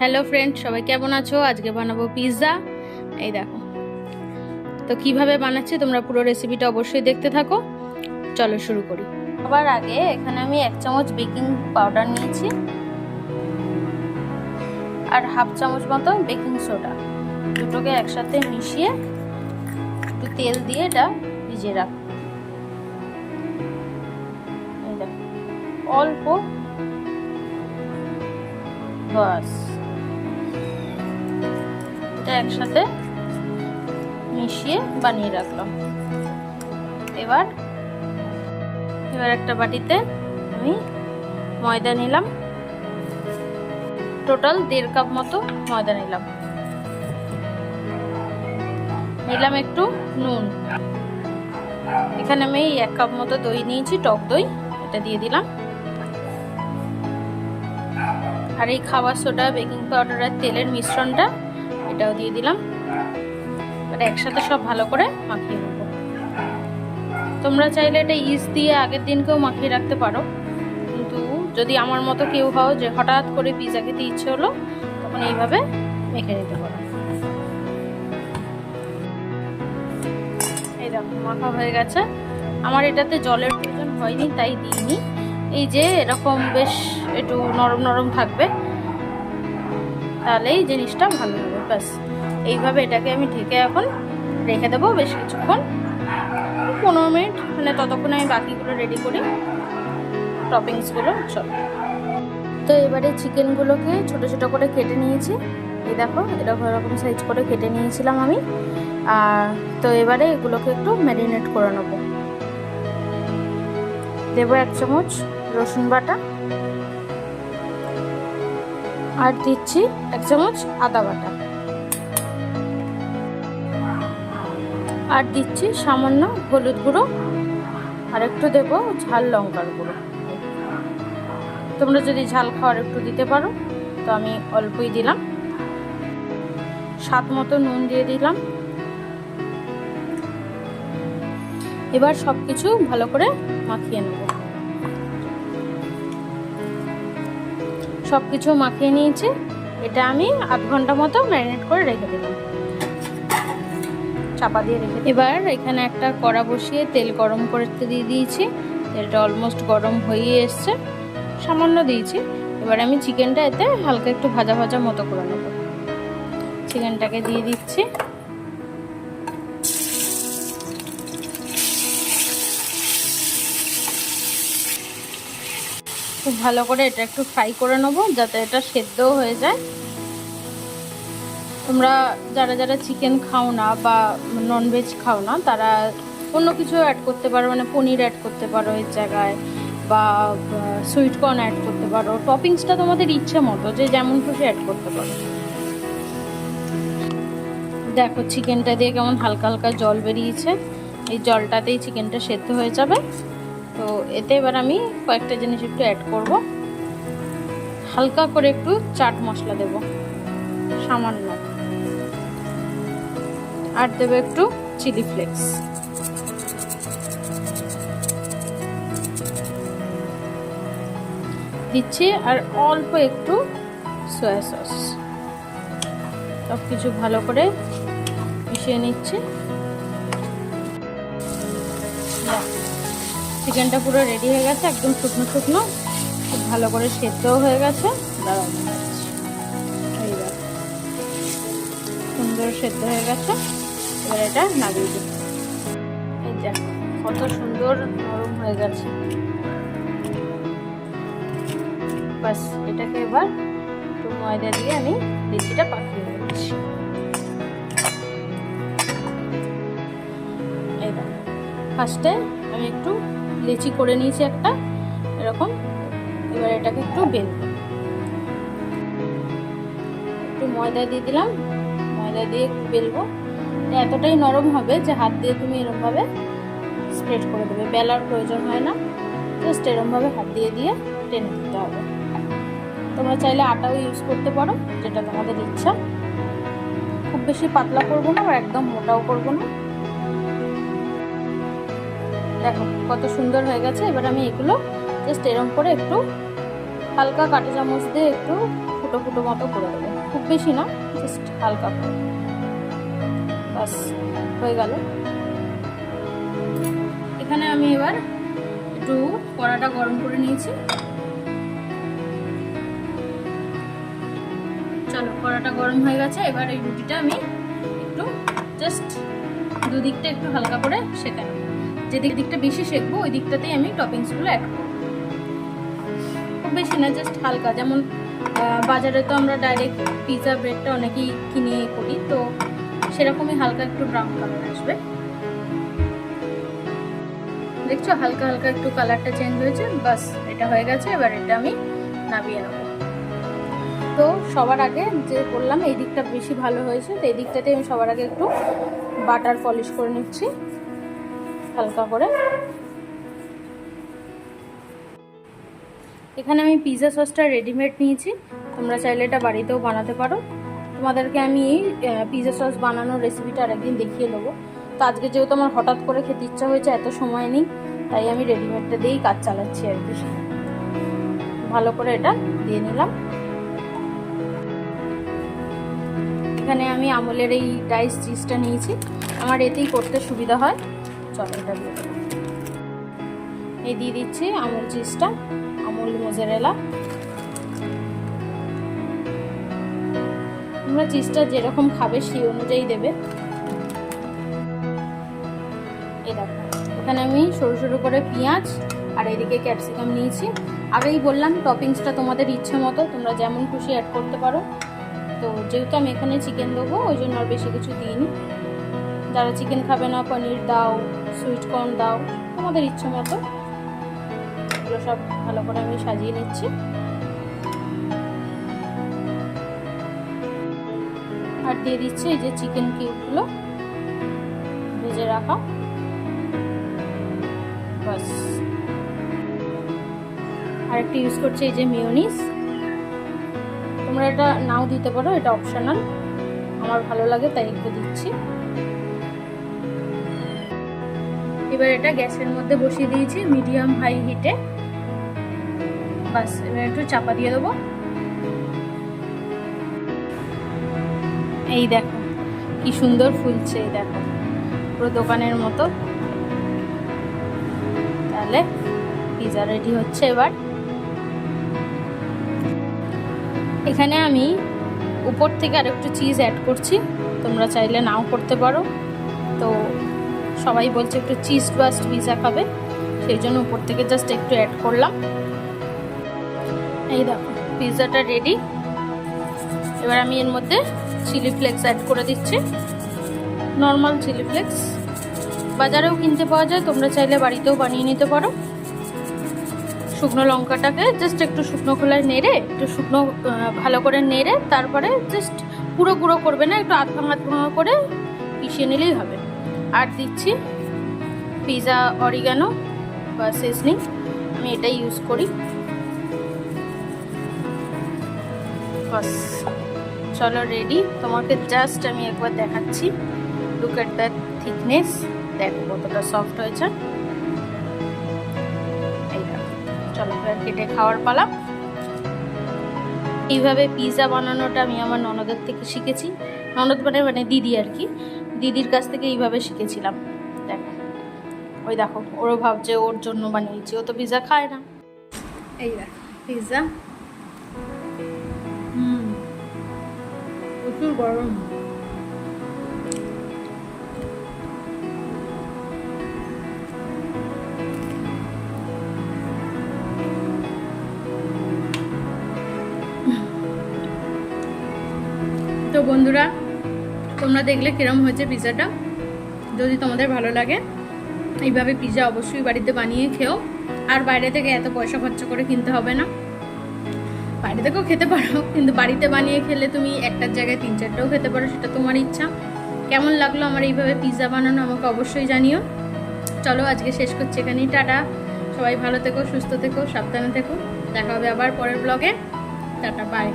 Hello friend, সবাই কেমন আছো? আজকে বানাবো পিৎজা। এই দেখো, তো কিভাবে বানাচ্ছি তোমরা পুরো রেসিপিটা অবশ্যই দেখতে থাকো। চলো শুরু করি। সবার আগে এখানে আমি 1 চামচ বেকিং পাউডার নিয়েছি আর হাফ চামচ মতো বেকিং সোডা, দুটোকে একসাথে মিশিয়ে একটু তেল দিয়ে এটা ভিজিয়ে রাখো। এই দেখো, অল্প বাস এটা একসাথে মিশিয়ে বানিয়ে রাখলাম। এবার একটা বাটিতে আমি ময়দা নিলাম, টোটাল 1.5 কাপ মতো ময়দা নিলাম একটু নুন। এখানে আমি 1 কাপ মতো দই নিয়েছি, টক দই, এটা দিয়ে দিলাম। আর এই খাবার সোডা, বেকিং পাউডার আর তেলের মিশ্রণটা এটাও দিয়ে দিলাম। এটা একসাথে সব ভালো করে মাখিয়ে নেব। তোমরা চাইলে এটা ইস্ট দিয়ে আগের দিনকেও মাখিয়ে রাখতে পারো, কিন্তু যদি আমার মতো কেউ হও যে হঠাৎ করে পিৎজা খেতে ইচ্ছে হলো, তখন এইভাবে মেখে নিতে পারো। এই দেখো মাখা হয়ে গেছে। আমার এটাতে জলের প্রয়োজন হয়নি, তাই দিইনি। এই যে এরকম বেশ একটু নরম নরম থাকবে, তাহলেই জিনিসটা ভালো হবে। ব্যাস এইভাবে এটাকে আমি ঢেকে এখন রেখে দেবো বেশ কিছুক্ষণ, 15 মিনিট। মানে ততক্ষণে আমি বাকিগুলো রেডি করি, টপিংসগুলো। চলো, তো এবারে চিকেনগুলোকে ছোট ছোট করে কেটে নিয়েছি। এই দেখো এরকম সাইজ করে কেটে নিয়েছিলাম আমি। তো এবারে এগুলোকে একটু ম্যারিনেট করে নেব। দেবো 1 চামচ রসুন বাটা, আর দিচ্ছি 1 চামচ আদা বাটা, আর দিচ্ছি সামান্য হলুদ গুঁড়ো, আর একটু দেবো ঝাল লঙ্কার গুঁড়ো। তোমরা যদি ঝাল খাওয়ার একটু দিতে পারো, তো আমি অল্পই দিলাম। স্বাদ মতো নুন দিয়ে দিলাম। এবার সব কিছু ভালো করে মাখিয়ে নেব। সব কিছু মাখিয়ে নিয়েছি। এটা আমি আধ ঘন্টা মতো ম্যারিনেট করে রেখে দিলাম, চাপা দিয়ে রেখে। এবার এখানে একটা কড়া বসিয়ে তেল গরম করতে দিয়ে দিয়েছি। তেলটা অলমোস্ট গরম হয়ে এসছে, সামান্য দিয়েছি। এবার আমি চিকেনটা এতে হালকা একটু ভাজা ভাজা মতো করে নেব। চিকেনটাকে দিয়ে দিচ্ছি। খুব ভালো করে এটা একটু ফ্রাই করে নেব, যাতে এটা সেদ্ধও হয়ে যায়। তোমরা যারা যারা চিকেন খাও না বা ননভেজ খাও না, তারা অন্য কিছু অ্যাড করতে পারো, মানে পনির অ্যাড করতে পারো এর জায়গায়, বা সুইট কর্ন অ্যাড করতে পারো। টপিংসটা তোমাদের ইচ্ছে মতো, যে যেমন খুশি অ্যাড করতে পারো। দেখো চিকেনটা দিয়ে কেমন হালকা হালকা জল বেরিয়েছে। এই জলটাতেই চিকেনটা সেদ্ধ হয়ে যাবে। তো এতে এবার আমি কয়েকটা জিনিস একটু অ্যাড করব। হালকা করে একটু চাট মশলা দেব সামান্য, আর দেবো একটু চিলি ফ্লেক্স। দিচ্ছি আর অল্প একটু সয়া সস। সব কিছু ভালো করে মিশিয়ে নিচ্ছি। চিকেনটা পুরো রেডি হয়ে গেছে, একদম শুকনো শুকনো, খুব ভালো করে সেদ্ধও হয়ে গেছে। দাঁড়াও, এইবার সুন্দর সেদ্ধ হয়ে গেছে। এবার এটা নামিয়ে দিই। এই দেখো কত সুন্দর নরম হয়ে গেছে। বাস এটাকে এবার একটু ময়দা দিয়ে আমি লিচিটা পাকিয়ে নিচ্ছি। এই দেখো ফার্স্টে আমি একটু লেচি করে নিয়েছি একটা এরকম। এবার এটাকে একটু বেলবো। একটু ময়দা দিয়ে দিলাম, ময়দা দিয়ে একটু বেলবো। এতটাই নরম হবে যে হাত দিয়ে তুমি এরকমভাবে স্প্রেড করে দেবে, বেলার প্রয়োজন হয় না। জাস্ট এরকমভাবে হাত দিয়ে দিয়ে টেনে দিতে হবে। তোমরা চাইলে আটাও ইউজ করতে পারো, যেটা তোমাদের ইচ্ছা। খুব বেশি পাতলা করবো না, আর একদম মোটাও করবো না। দেখো কত সুন্দর হয়ে গেছে। এবার আমি এগুলো জাস্ট এরকম করে একটু হালকা কাঁটা চামচ দিয়ে একটু ফুটো ফুটো মতো করে দেবো, খুব বেশি না, জাস্ট হালকা করে। বাস হয়ে গেল। এখানে আমি এবার একটু কড়াটা গরম করে নিয়েছি। চলো, কড়াটা গরম হয়ে গেছে। এবার এই রুটিটা আমি একটু জাস্ট দুদিকটা একটু হালকা করে সেঁকে নেবো। যে দিকটা বেশি সেঁকবো ওই দিকটাতেই আমি টপিংসগুলো অ্যাড করবো। খুব বেশি না, জাস্ট হালকা। যেমন বাজারে তো আমরা ডাইরেক্ট পিৎজা ব্রেডটা অনেকেই কিনে করি, তো সেরকমই হালকা একটু ব্রাউন কালার আসবে। দেখছো হালকা হালকা একটু কালারটা চেঞ্জ হয়েছে। বাস এটা হয়ে গেছে। এবার এটা আমি নামিয়ে নেব। তো সবার আগে যে বললাম এই দিকটা বেশি ভালো হয়েছে, তো এই দিকটাতে আমি সবার আগে একটু বাটার পলিশ করে নিচ্ছি হালকা করে। এখানে আমি পিৎজা সসটা রেডিমেড নিয়েছি, তোমরা চাইলে এটা বাড়িতেও বানাতে পারো। তোমাদেরকে আমি পিৎজা সস বানানোর রেসিপিটা আরেকদিন দেখিয়ে নেবো। তো আজকে যেহেতু আমার হঠাৎ করে খেতে ইচ্ছা হয়েছে, এত সময় নেই, তাই আমি রেডিমেডটা দিয়েই কাজ চালাচ্ছি আর কি। ভালো করে এটা দিয়ে নিলাম। এখানে আমি আমুলের এই ডাইস চিজটা নিয়েছি, আমার এতেই করতে সুবিধা হয়। চলো এটা দিয়ে দেবো। এই দিয়ে দিচ্ছি আমুল চিজটা, আমুল মোজারেলা। তোমরা চিজটা যেরকম খাবে সেই অনুযায়ী দেবে। এই দেখো, এখানে আমি সরু সরু করে পেঁয়াজ আর এদিকে ক্যাপসিকাম নিয়েছি। আগেই বললাম টপিংসটা তোমাদের ইচ্ছে মতো, তোমরা যেমন খুশি অ্যাড করতে পারো। তো যেহেতু আমি এখানে চিকেন দেবো ওই জন্য আর বেশি কিছু দিইনি। যারা চিকেন খাবে না, পনির দাও, সুইট কর্ন দাও, তোমাদের ইচ্ছে মতো। এগুলো সব ভালো করে আমি সাজিয়ে নিচ্ছি। আর দিয়ে দিচ্ছি এই যে চিকেন কিউবগুলো ভেজে রাখা। বাস। আর একটা ইউজ করছি এই যে মিয়োনিজ। তোমরা এটা নাও দিতে পারো, এটা অপশনাল, আমার ভালো লাগে তাই একটু দিচ্ছি। এবার এটা গ্যাসের মধ্যে বসিয়ে দিয়েছি মিডিয়াম হাই হিটে। বাস এবার একটু চাপা দিয়ে দেবো। এই দেখো কি সুন্দর ফুলছে, এই দেখো পুরো দোকানের মতো। তাহলে পিৎজা রেডি হচ্ছে। এবার এখানে আমি উপর থেকে আর একটু চিজ অ্যাড করছি, তোমরা চাইলে নাও করতে পারো। তো সবাই বলছে একটু চিজ বাস্ট পিৎজা খাবে, সেই জন্য উপর থেকে জাস্ট একটু অ্যাড করলাম। এই দেখো পিৎজাটা রেডি। এবার আমি এর মধ্যে চিলি ফ্লেক্স অ্যাড করে দিচ্ছি, নর্মাল চিলি ফ্লেক্স। বাজারেও কিনতে পাওয়া যায়, তোমরা চাইলে বাড়িতেও বানিয়ে নিতে পারো। শুকনো লঙ্কাটাকে জাস্ট একটু শুকনো খোলায় নেড়ে, একটু শুকনো ভালো করে নেড়ে, তারপরে জাস্ট পুরো গুঁড়ো করবে না, একটু আধ ভাঙা করে পিষিয়ে নিলেই হবে। আর দিচ্ছি পিৎজা অরিগানো বা সিজনিং, আমি এটাই ইউজ করি। বাস চলো রেডি। তোমাকে জাস্ট আমি একবার দেখাচ্ছি। লুক এট দ্যাট থিকনেস, দেখো কতটা সফট হয়েছে। এই দেখো, চলো এবার কেটে খাওয়ার পালা। এইভাবে পিৎজা বানানোটা আমি আমার ননদের থেকে শিখেছি। ননদ মানে দিদি আর কি, দিদির কাছ থেকে এইভাবে শিখেছিলাম। দেখো, ওই দেখো ওরও ভাবছে ওর জন্য বানিয়েছি, ও তো পিৎজা খায় না। এই দেখো পিৎজা, প্রচুর গরম। তো বন্ধুরা, তোমরা দেখলে কিরম হয়েছে পিৎজাটা। যদি তোমাদের ভালো লাগে এইভাবে পিৎজা অবশ্যই বাড়িতে বানিয়ে খেও। আর বাইরে থেকে এত পয়সা খরচা করে কিনতে হবে না। বাইরে থেকেও খেতে পারো, কিন্তু বাড়িতে বানিয়ে খেলে তুমি একটার জায়গায় 3-4টাও খেতে পারো, সেটা তোমার ইচ্ছা। কেমন লাগলো আমার এইভাবে পিৎজা বানানো আমাকে অবশ্যই জানিও। চলো আজকে শেষ করছি এখানেই। টাটা, সবাই ভালো থেকো, সুস্থ থেকো, সাবধানে থেকো। দেখা হবে আবার পরের ব্লগে। Tata, by.